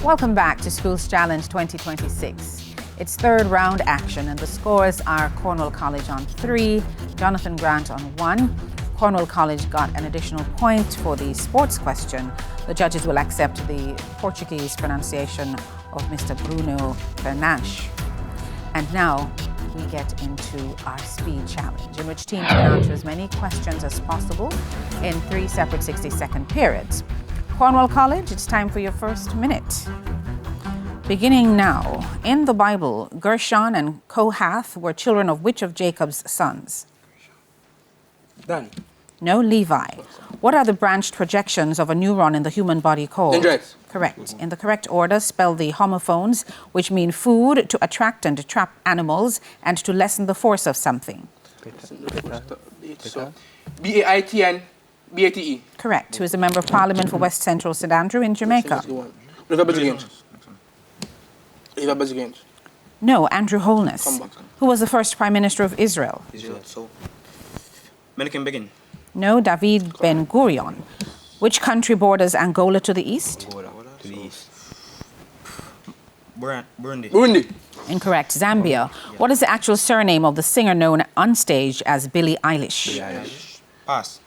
Welcome back to Schools Challenge 2026. It's third round action and the scores are Cornwall College on 3, Jonathan Grant on 1. Cornwall College got an additional point for the sports question. The judges will accept the Portuguese pronunciation of Mr. Bruno Fernandes. And now we get into our speed challenge, in which teams can answer as many questions as possible in 3 separate 60-second periods. Cornwall College, it's time for your first minute. Beginning now. In the Bible, Gershon and Kohath were children of which of Jacob's sons? Dan. No, Levi. What are the branched projections of a neuron in the human body called? Dendrites. Correct. In the correct order, spell the homophones, which mean food, to attract and to trap animals, and to lessen the force of something. B-A-I-T and B-A-T-E. Correct. Who is a member of Parliament for West Central St Andrew in Jamaica? No, Andrew Holness. Who was the first Prime Minister of Israel? Begin. No, David Ben Gurion. Which country borders Angola to the east? To the east. Burundi. Burundi. Incorrect. Zambia. What is the actual surname of the singer known on stage as Billie Eilish? Pass.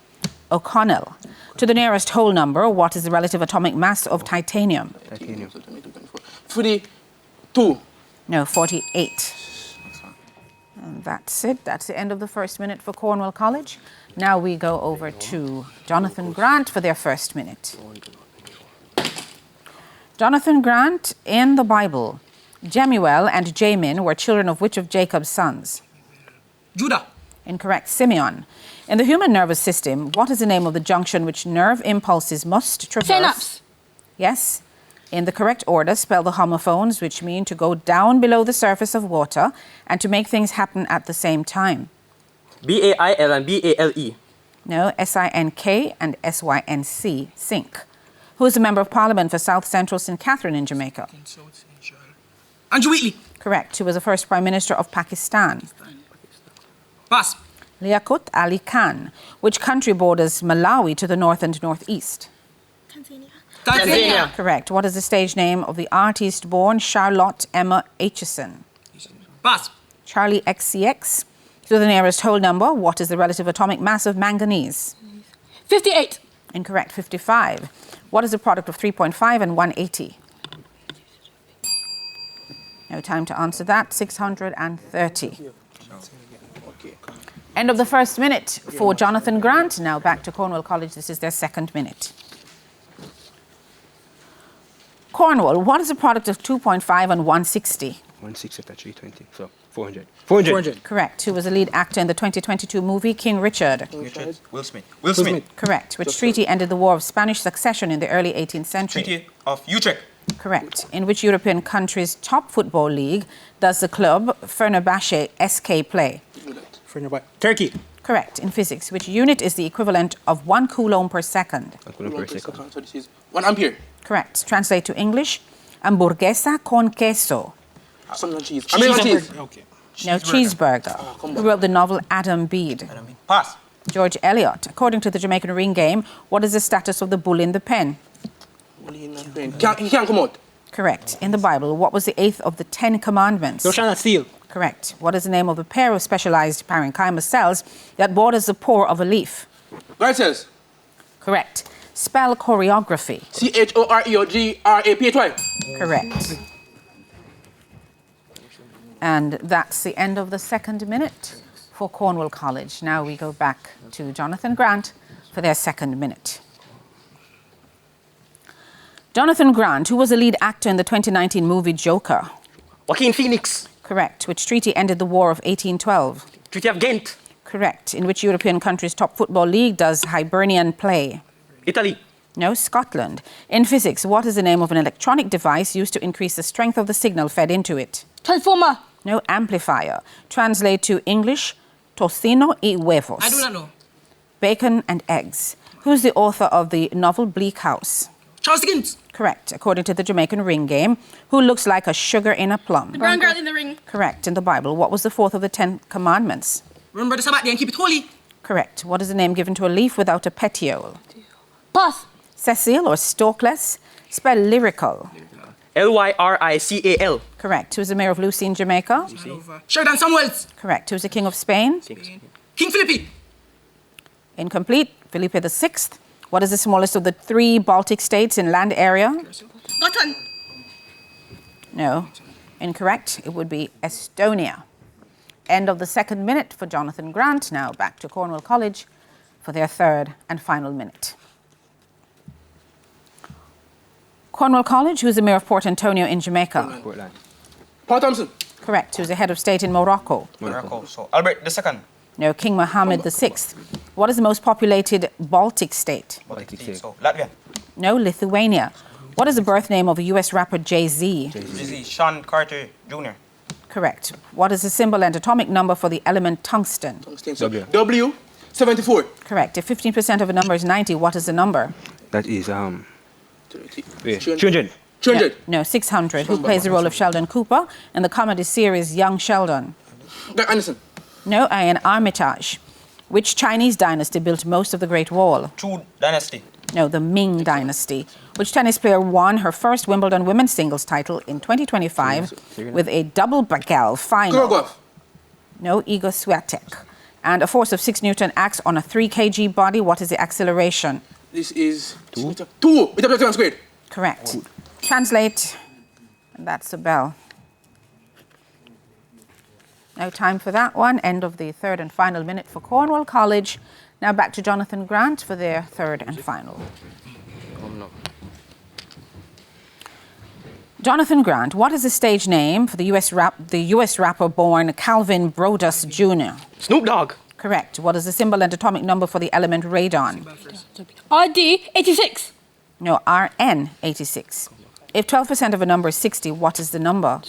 O'Connell. To the nearest whole number, what is the relative atomic mass of titanium? 42. No, 48. And that's it. That's the end of the first minute for Cornwall College. Now we go over to Jonathan Grant for their first minute. Jonathan Grant, in the Bible, Jemuel and Jamin were children of which of Jacob's sons? Judah. Incorrect. Simeon. In the human nervous system, what is the name of the junction which nerve impulses must traverse? Synapse. Yes. In the correct order, spell the homophones, which mean to go down below the surface of water and to make things happen at the same time. B-A-I-L and B-A-L-E. No, S-I-N-K and S-Y-N-C, sink. Who is a member of Parliament for South Central St Catherine in Jamaica? Andrew Wheatley. Correct. Who was the first Prime Minister of Pakistan? Pass. Liaquat Ali Khan. Which country borders Malawi to the north and northeast? Tanzania. Correct. What is the stage name of the artist born Charlotte Emma Aitchison? Pass. Charlie XCX. To the nearest whole number, what is the relative atomic mass of manganese? 58. Incorrect. 55. What is the product of 3.5 and 180? No time to answer that. 630. End of the first minute for Jonathan Grant. Now back to Cornwall College. This is their second minute. Cornwall, what is the product of 2.5 and 160? 160 after 320, so 400. 400. Correct. Who was the lead actor in the 2022 movie King Richard? Will Smith. Will Smith. Correct. Which treaty ended the War of Spanish Succession in the early 18th century? Treaty of Utrecht. Correct. In which European country's top football league does the club Fenerbahce SK play? Turkey. Correct. In physics, which unit is the equivalent of 1 coulomb per second? 1 coulomb per second. So this is 1 ampere. Correct. Translate to English. Hamburguesa con queso. Some cheese. American cheese. Okay. No, cheeseburger. Who wrote the novel Adam Bede? Pass. George Eliot. According to the Jamaican ring game, what is the status of the bull in the pen? He can't come out. Correct. In the Bible, what was the 8th of the 10 commandments? Joshua seal. Correct. What is the name of the pair of specialized parenchyma cells that borders the pore of a leaf? Guard cells. Correct. Spell choreography. C-H-O-R-E-O-G-R-A-P-H-Y. Correct. And that's the end of the second minute for Cornwall College. Now we go back to Jonathan Grant for their second minute. Jonathan Grant, who was the lead actor in the 2019 movie Joker? Joaquin Phoenix. Correct. Which treaty ended the War of 1812? Treaty of Ghent. Correct. In which European country's top football league does Hibernian play? Italy. No, Scotland. In physics, what is the name of an electronic device used to increase the strength of the signal fed into it? Transformer. No, amplifier. Translate to English, tocino y huevos. I do not know. Bacon and eggs. Who's the author of the novel Bleak House? Charles Dickens. Correct. According to the Jamaican ring game, who looks like a sugar in a plum? The brown girl in the ring. Correct. In the Bible, what was the fourth of the 10 commandments? Remember the Sabbath day and keep it holy. Correct. What is the name given to a leaf without a petiole? Pass. Sessile or stalkless? Spell lyrical. Lyrical. Correct. Who is the mayor of Lucy in Jamaica? Sheridan Samuels. Correct. Who is the king of Spain? King Philippi. Incomplete. Felipe VI. What is the smallest of the 3 Baltic states in land area? Gotan. No. Incorrect. It would be Estonia. End of the second minute for Jonathan Grant. Now back to Cornwall College for their third and final minute. Cornwall College, who is the mayor of Port Antonio in Jamaica? Portland. Paul Thompson. Correct. Who is the head of state in Morocco? Morocco. So Albert II. No. King Mohammed VI. What is the most populated Baltic state? Baltic state. So Latvia. No. Lithuania. What is the birth name of a US rapper Jay-Z? Jay-Z. Sean Carter Jr. Correct. What is the symbol and atomic number for the element tungsten? W. W. 74. Correct. If 15% of a number is 90, what is the number? That is 300. 200. 200. No, 600. Who plays the role of Sheldon Cooper in the comedy series Young Sheldon? Doug Anderson. No, Ian Armitage. Which Chinese dynasty built most of the Great Wall? Chu Dynasty. No, the Ming Dynasty. Which tennis player won her first Wimbledon women's singles title in 2025 with a double Bagal final? Kurogov. No, Igor Swiatek. And a force of 6 Newton acts on a 3 kg body. What is the acceleration? This is 2. 2. With W squared. Correct. Translate. And that's the bell. No time for that one. End of the third and final minute for Cornwall College. Now back to Jonathan Grant for their third and final. Jonathan Grant, what is the stage name for the US rapper born Calvin Brodus Jr.? Snoop Dogg. Correct. What is the symbol and atomic number for the element radon? RD 86. No, Rn 86. If 12% of a number is 60, what is the number?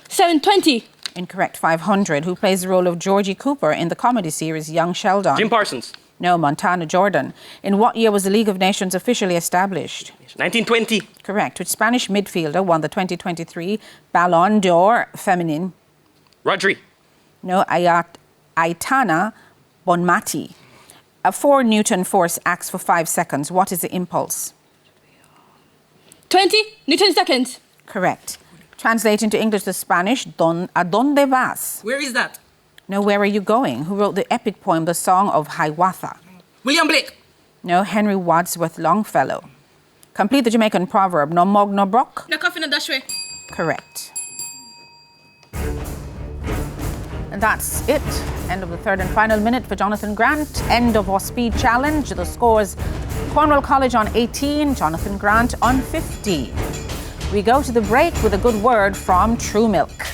720. Incorrect. 500. Who plays the role of Georgie Cooper in the comedy series Young Sheldon? Jim Parsons. No, Montana Jordan. In what year was the League of Nations officially established? 1920. Correct. Which Spanish midfielder won the 2023 Ballon d'Or Feminine? Rodri. No, Aitana Bonmati. A 4 Newton force acts for 5 seconds. What is the impulse? 20 Newton seconds. Correct. Translate into English to Spanish, ¿A dónde vas? Where is that? No, where are you going? Who wrote the epic poem, The Song of Hiawatha? William Blake. No, Henry Wadsworth Longfellow. Complete the Jamaican proverb, no mog, no brock. No coffee, no dash way. Correct. And that's it. End of the third and final minute for Jonathan Grant. End of our speed challenge. The scores, Cornwall College on 18, Jonathan Grant on 50. We go to the break with a good word from True Milk.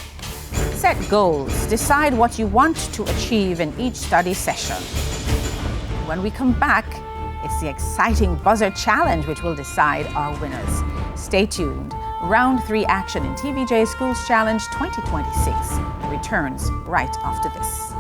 Set goals. Decide what you want to achieve in each study session. When we come back, it's the exciting buzzer challenge which will decide our winners. Stay tuned. Round 3 action in TVJ Schools Challenge 2026 returns right after this.